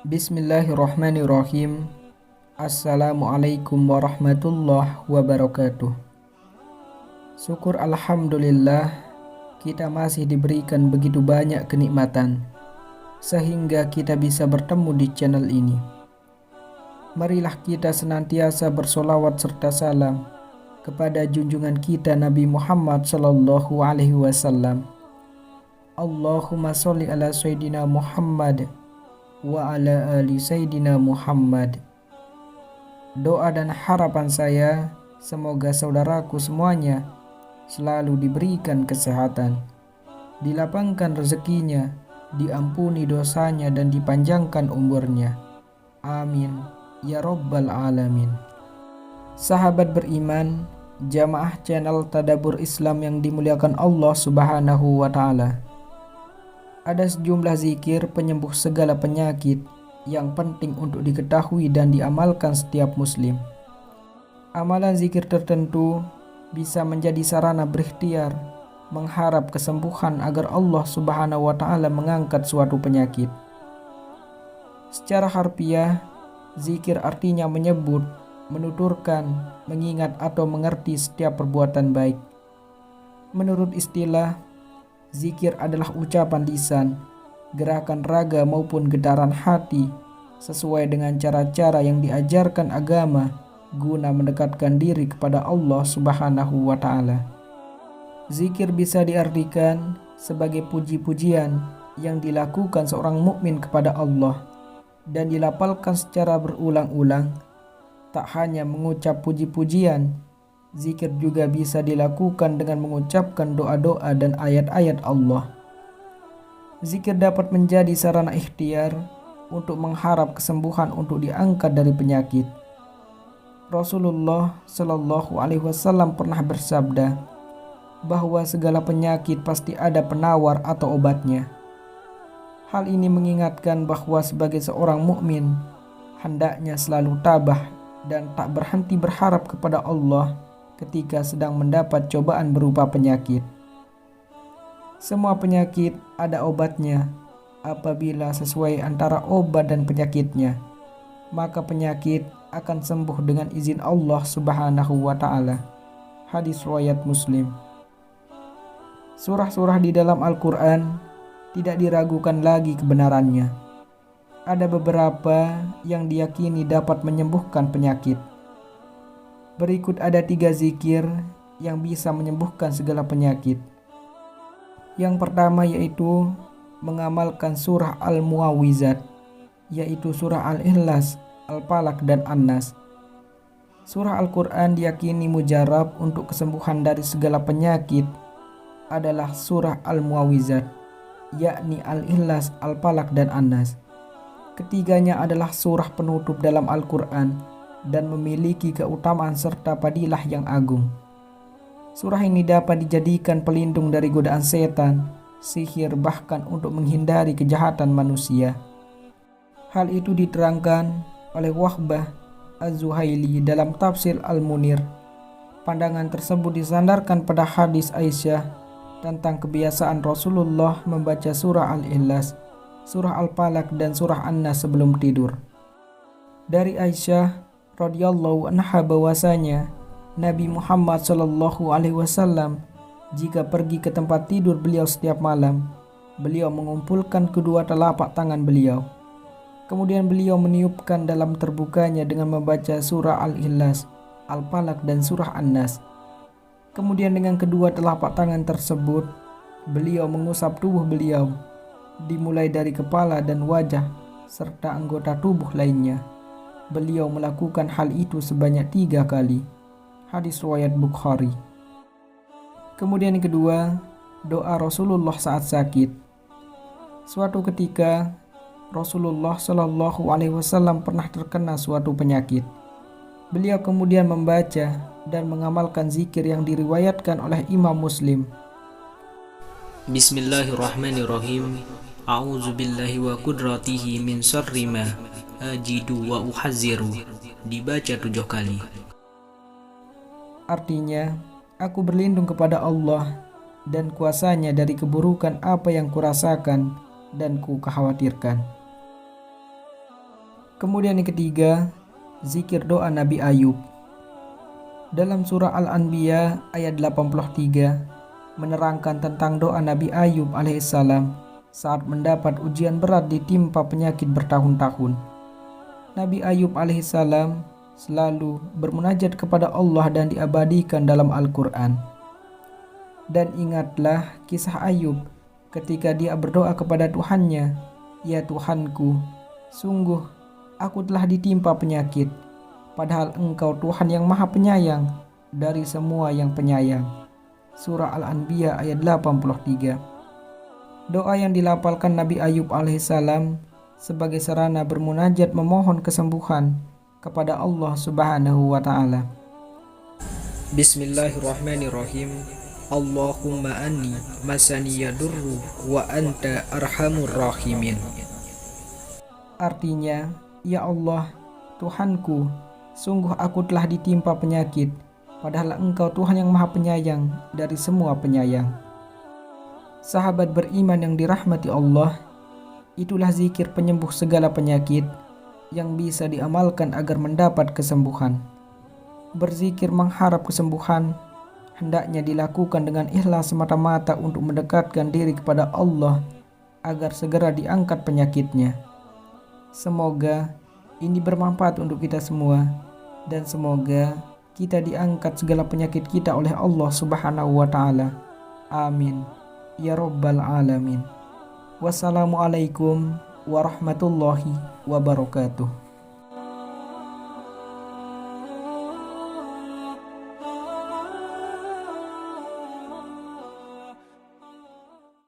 Bismillahirrahmanirrahim. Assalamualaikum warahmatullahi wabarakatuh. Syukur alhamdulillah, kita masih diberikan begitu banyak kenikmatan sehingga kita bisa bertemu di channel ini. Marilah kita senantiasa bersolawat serta salam kepada junjungan kita Nabi Muhammad sallallahu alaihi wasallam. Allahumma sholli ala sayyidina Muhammad wa ala ali sayyidina Muhammad. Doa dan harapan saya, semoga saudaraku semuanya selalu diberikan kesehatan, dilapangkan rezekinya, diampuni dosanya dan dipanjangkan umurnya. Amin ya rabbal alamin. Sahabat beriman, jamaah channel Tadabbur Islam yang dimuliakan Allah Subhanahu wa taala. Ada sejumlah zikir penyembuh segala penyakit yang penting untuk diketahui dan diamalkan setiap muslim. Amalan zikir tertentu bisa menjadi sarana berikhtiar mengharap kesembuhan agar Allah Subhanahu wa taala mengangkat suatu penyakit. Secara harfiah, zikir artinya menyebut, menuturkan, mengingat atau mengerti setiap perbuatan baik. Menurut istilah, zikir adalah ucapan lisan, gerakan raga maupun getaran hati sesuai dengan cara-cara yang diajarkan agama guna mendekatkan diri kepada Allah Subhanahu wa taala. Zikir bisa diartikan sebagai puji-pujian yang dilakukan seorang mukmin kepada Allah dan dilafalkan secara berulang-ulang. Tak hanya mengucap puji-pujian, zikir juga bisa dilakukan dengan mengucapkan doa-doa dan ayat-ayat Allah. Zikir dapat menjadi sarana ikhtiar untuk mengharap kesembuhan untuk diangkat dari penyakit. Rasulullah Shallallahu Alaihi Wasallam pernah bersabda bahwa segala penyakit pasti ada penawar atau obatnya. Hal ini mengingatkan bahwa sebagai seorang mukmin hendaknya selalu tabah dan tak berhenti berharap kepada Allah ketika sedang mendapat cobaan berupa penyakit. Semua penyakit ada obatnya apabila sesuai antara obat dan penyakitnya, maka penyakit akan sembuh dengan izin Allah Subhanahu wa taala. Hadis riwayat Muslim. Surah-surah di dalam Al-Quran tidak diragukan lagi kebenarannya. Ada beberapa yang diyakini dapat menyembuhkan penyakit. Berikut ada 3 zikir yang bisa menyembuhkan segala penyakit. Yang pertama yaitu mengamalkan surah Al-Muawwizat, yaitu surah Al-Ikhlas, Al-Falaq dan An-Nas. Surah Al-Quran diyakini mujarab untuk kesembuhan dari segala penyakit adalah surah Al-Muawwizat, yakni Al-Ikhlas, Al-Falaq dan An-Nas. Ketiganya adalah surah penutup dalam Al-Quran dan memiliki keutamaan serta fadilah yang agung. Surah ini dapat dijadikan pelindung dari godaan setan, sihir, bahkan untuk menghindari kejahatan manusia. Hal itu diterangkan oleh Wahbah Az-Zuhaili dalam tafsir Al-Munir. Pandangan tersebut disandarkan pada hadis Aisyah tentang kebiasaan Rasulullah membaca surah Al-Ikhlas, surah Al-Falaq dan surah An-Nas sebelum tidur. Dari Aisyah radhiyallahu anha bahwasanya Nabi Muhammad sallallahu alaihi wasallam jika pergi ke tempat tidur beliau setiap malam, beliau mengumpulkan kedua telapak tangan beliau. Kemudian beliau meniupkan dalam terbukanya dengan membaca surah Al-Ikhlas, Al-Falaq dan surah An-Nas. Kemudian dengan kedua telapak tangan tersebut, beliau mengusap tubuh beliau, dimulai dari kepala dan wajah, serta anggota tubuh lainnya. Beliau melakukan hal itu sebanyak 3 kali. Hadis riwayat Bukhari. Kemudian yang kedua, doa Rasulullah saat sakit. Suatu ketika, Rasulullah Shallallahu Alaihi Wasallam pernah terkena suatu penyakit. Beliau kemudian membaca dan mengamalkan zikir yang diriwayatkan oleh Imam Muslim. Bismillahirrahmanirrahim. A'udzu billahi wa qudratihi min syarri ma ajidu wa uhazziru. Dibaca 7 kali. Artinya, aku berlindung kepada Allah dan kuasanya dari keburukan apa yang kurasakan dan ku khawatirkan. Kemudian yang ketiga, zikir doa Nabi Ayub. Dalam surah Al-Anbiya ayat 83 menerangkan tentang doa Nabi Ayub alaihissalam saat mendapat ujian berat ditimpa penyakit bertahun-tahun. Nabi Ayub alaihissalam selalu bermunajat kepada Allah dan diabadikan dalam Al-Quran. Dan ingatlah kisah Ayub ketika dia berdoa kepada Tuhannya, "Ya Tuhanku, sungguh aku telah ditimpa penyakit, padahal Engkau Tuhan yang Maha Penyayang dari semua yang penyayang." Surah Al-Anbiya ayat 83. Doa yang dilafalkan Nabi Ayub alaihissalam sebagai sarana bermunajat memohon kesembuhan kepada Allah Subhanahu wa Ta'ala. Bismillahirrahmanirrahim. Allahumma anni masaniya durru wa anta arhamur rahimin. Artinya, ya Allah, Tuhanku, sungguh aku telah ditimpa penyakit, padahal Engkau Tuhan yang Maha Penyayang dari semua penyayang. Sahabat beriman yang dirahmati Allah, itulah zikir penyembuh segala penyakit yang bisa diamalkan agar mendapat kesembuhan. Berzikir mengharap kesembuhan hendaknya dilakukan dengan ikhlas semata-mata untuk mendekatkan diri kepada Allah agar segera diangkat penyakitnya. Semoga ini bermanfaat untuk kita semua dan semoga kita diangkat segala penyakit kita oleh Allah Subhanahu wa Ta'ala. Amin ya rabbal alamin. Wassalamualaikum warahmatullahi wabarakatuh.